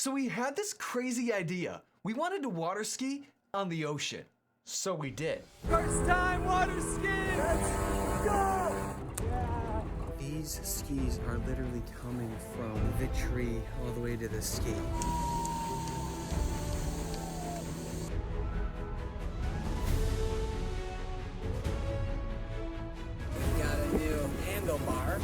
So we had this crazy idea. We wanted to water ski on the ocean. So we did. First time water skiing! Let's go! Yeah. These skis are literally coming from the tree all the way to the ski. We got a new handlebar.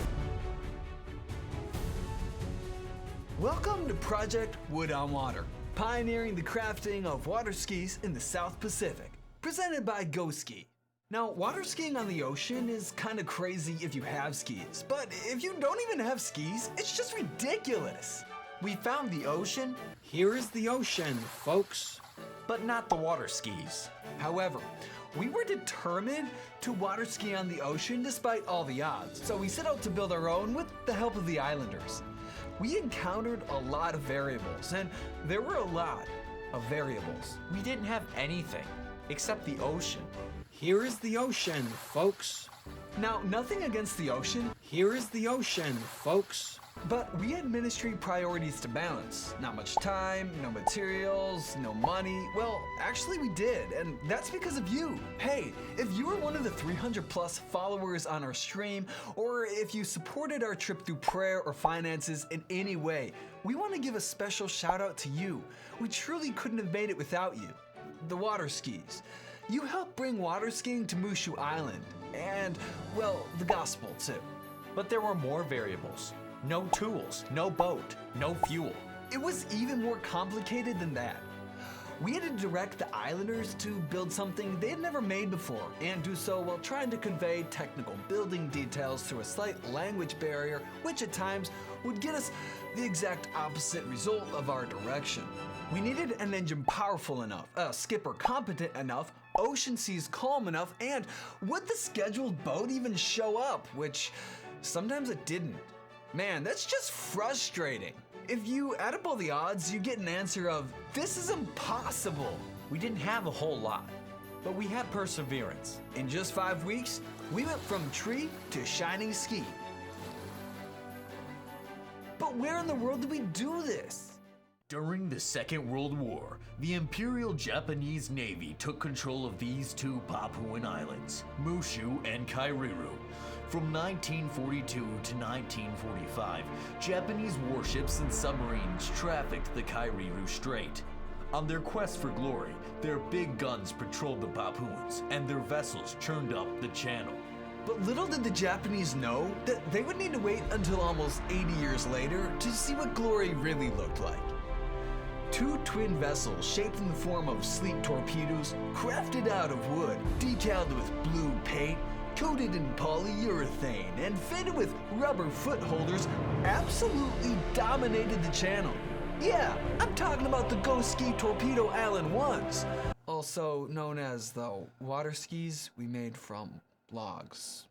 Welcome to Project Wood on Water, pioneering the crafting of water skis in the South Pacific, presented by GoSki. Now, water skiing on the ocean is kind of crazy if you have skis, but if you don't even have skis, it's just ridiculous. We found the ocean, Here is the ocean, folks. but not the water skis. However, we were determined to water ski on the ocean despite all the odds, so we set out to build our own with the help of the islanders. We encountered a lot of variables, and there were a lot of variables. We didn't have anything except the ocean. Here is the ocean, folks. Now, nothing against the ocean, Here is the ocean, folks. but we had ministry priorities to balance. Not much time, no materials, no money. Well, actually we did, and that's because of you. Hey, if you were one of the 300 plus followers on our stream, or if you supported our trip through prayer or finances in any way, we want to give a special shout out to you. We truly couldn't have made it without you. The water skis. You helped bring water skiing to Muschu Island, and, well, the gospel too. But there were more variables. No tools, no boat, no fuel. It was even more complicated than that. We had to direct the islanders to build something they had never made before, and do so while trying to convey technical building details through a slight language barrier, which at times would get us the exact opposite result of our direction. We needed an engine powerful enough, a skipper competent enough, ocean seas calm enough, and would the scheduled boat even show up, which sometimes it didn't. Man, that's just frustrating. If you add up all the odds, you get an answer of, this is impossible. We didn't have a whole lot, but we had perseverance. In just 5 weeks, we went from tree to shining ski. But where in the world did we do this? During the Second World War, the Imperial Japanese Navy took control of these two Papuan islands, Mushu and Kairiru. From 1942 to 1945, Japanese warships and submarines trafficked the Kairiru Strait. On their quest for glory, their big guns patrolled the Papuans, and their vessels churned up the channel. But little did the Japanese know that they would need to wait until almost 80 years later to see what glory really looked like. Two twin vessels shaped in the form of sleek torpedoes, crafted out of wood, decaled with blue paint, coated in polyurethane, and fitted with rubber foot holders, absolutely dominated the channel. Yeah, I'm talking about the GoSki Torpedo Island ones, also known as the water skis we made from logs.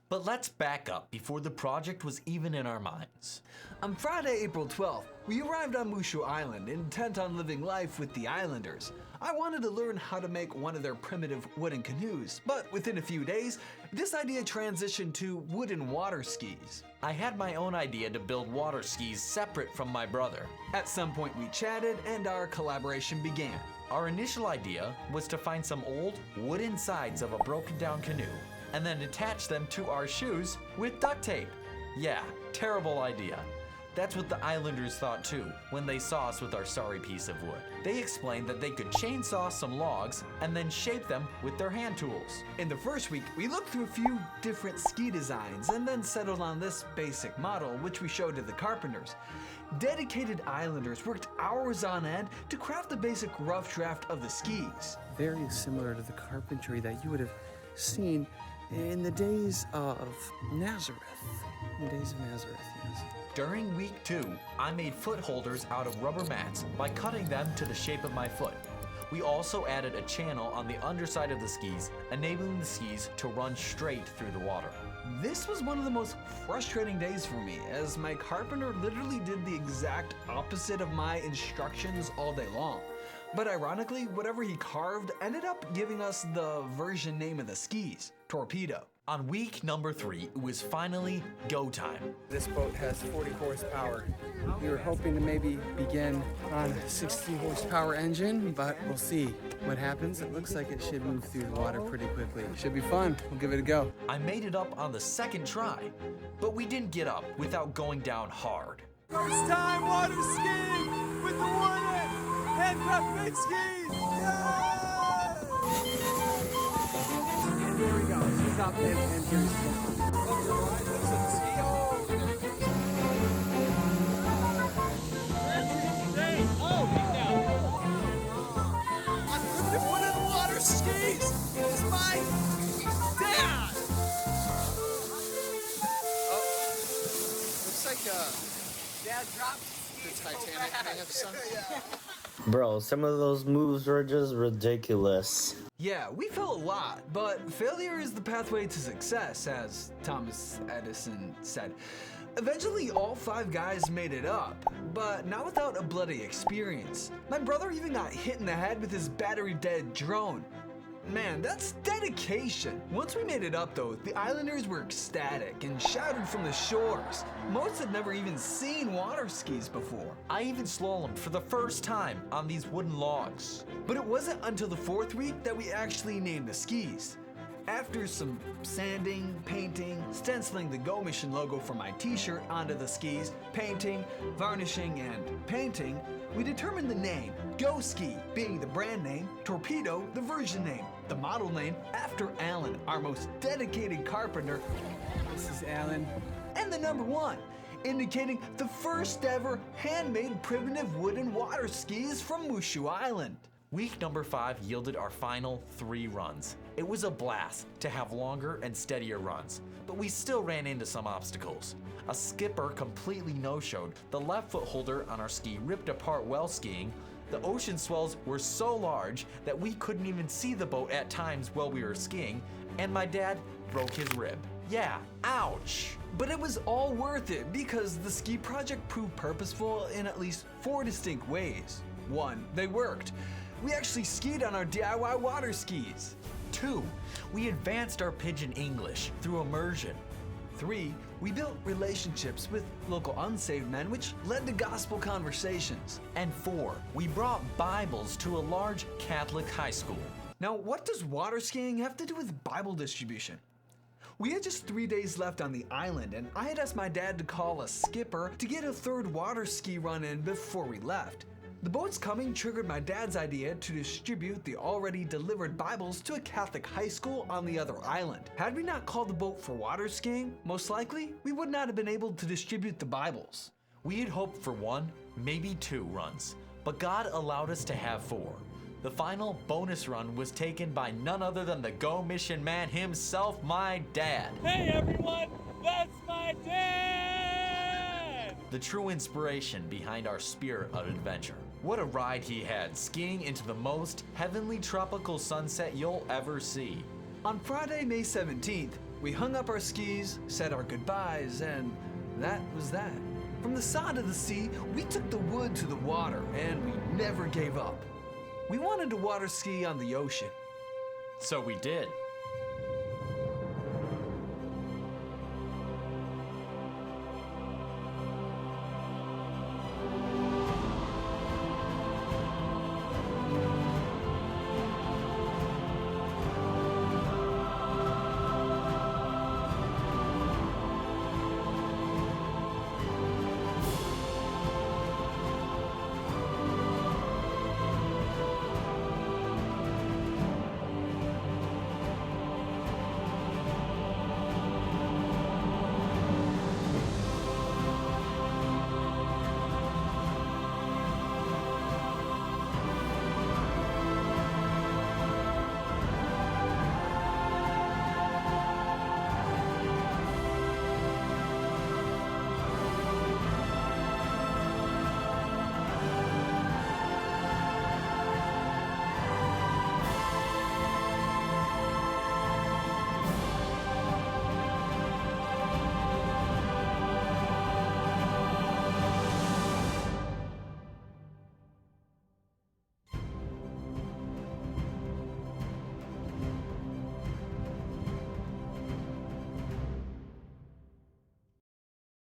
But let's back up before the project was even in our minds. On Friday, April 12th, we arrived on Mushu Island, intent on living life with the islanders. I wanted to learn how to make one of their primitive wooden canoes, but within a few days, this idea transitioned to wooden water skis. I had my own idea to build water skis separate from my brother. At some point we chatted and our collaboration began. Our initial idea was to find some old wooden sides of a broken down canoe and then attach them to our shoes with duct tape. Yeah, terrible idea. That's what the islanders thought too when they saw us with our sorry piece of wood. They explained that they could chainsaw some logs and then shape them with their hand tools. In the first week, we looked through a few different ski designs and then settled on this basic model, which we showed to the carpenters. Dedicated islanders worked hours on end to craft the basic rough draft of the skis. Very similar to the carpentry that you would have seen in the days of Nazareth. In the days of Nazareth, yes. During week 2, I made foot holders out of rubber mats by cutting them to the shape of my foot. We also added a channel on the underside of the skis, enabling the skis to run straight through the water. This was one of the most frustrating days for me, as my carpenter literally did the exact opposite of my instructions all day long. But ironically, whatever he carved ended up giving us the version name of the skis, Torpedo. On week number 3, it was finally go time. This boat has 40 horsepower. We were hoping to maybe begin on a 60 horsepower engine, but we'll see what happens. It looks like it should move through the water pretty quickly. Should be fun. We'll give it a go. I made it up on the second try, but we didn't get up without going down hard. First time water skiing with the wooden handcraft made skis! Yeah! And here we go. Stop and here's One of the water skis is my dad! looks like Dad dropped the Titanic may have sunk. Bro, some of those moves were just ridiculous. Yeah, we felt a lot, but failure is the pathway to success, as Thomas Edison said. Eventually, all 5 guys made it up, but not without a bloody experience. My brother even got hit in the head with his battery-dead drone. Man, that's dedication. Once we made it up though, the islanders were ecstatic and shouted from the shores. Most had never even seen water skis before. I even slalomed for the first time on these wooden logs. But it wasn't until the 4th week that we actually named the skis. After some sanding, painting, stenciling the GoMission logo from my t-shirt onto the skis, painting, varnishing, and painting, we determined the name, GoSki being the brand name, Torpedo the version name, the model name after Alan, our most dedicated carpenter, This is Alan. and the number 1, indicating the first ever handmade primitive wooden water skis from Muschu Island. Week number 5 yielded our final 3 runs. It was a blast to have longer and steadier runs, but we still ran into some obstacles. A skipper completely no-showed, the left foot holder on our ski ripped apart while skiing, the ocean swells were so large that we couldn't even see the boat at times while we were skiing, and my dad broke his rib. Yeah, ouch! But it was all worth it because the ski project proved purposeful in at least 4 distinct ways. 1, they worked. We actually skied on our DIY water skis. 2, we advanced our pidgin English through immersion. 3, we built relationships with local unsaved men, which led to gospel conversations. And 4, we brought Bibles to a large Catholic high school. Now, what does water skiing have to do with Bible distribution? We had just 3 days left on the island, and I had asked my dad to call a skipper to get a 3rd water ski run in before we left. The boat's coming triggered my dad's idea to distribute the already delivered Bibles to a Catholic high school on the other island. Had we not called the boat for water skiing, most likely, we would not have been able to distribute the Bibles. We had hoped for 1, maybe 2 runs, but God allowed us to have 4. The final bonus run was taken by none other than the GoMission man himself, my dad. Hey everyone, that's my dad! The true inspiration behind our spirit of adventure. What a ride he had, skiing into the most heavenly tropical sunset you'll ever see. On Friday, May 17th, we hung up our skis, said our goodbyes, and that was that. From the side of the sea, we took the wood to the water, and we never gave up. We wanted to water ski on the ocean. So we did.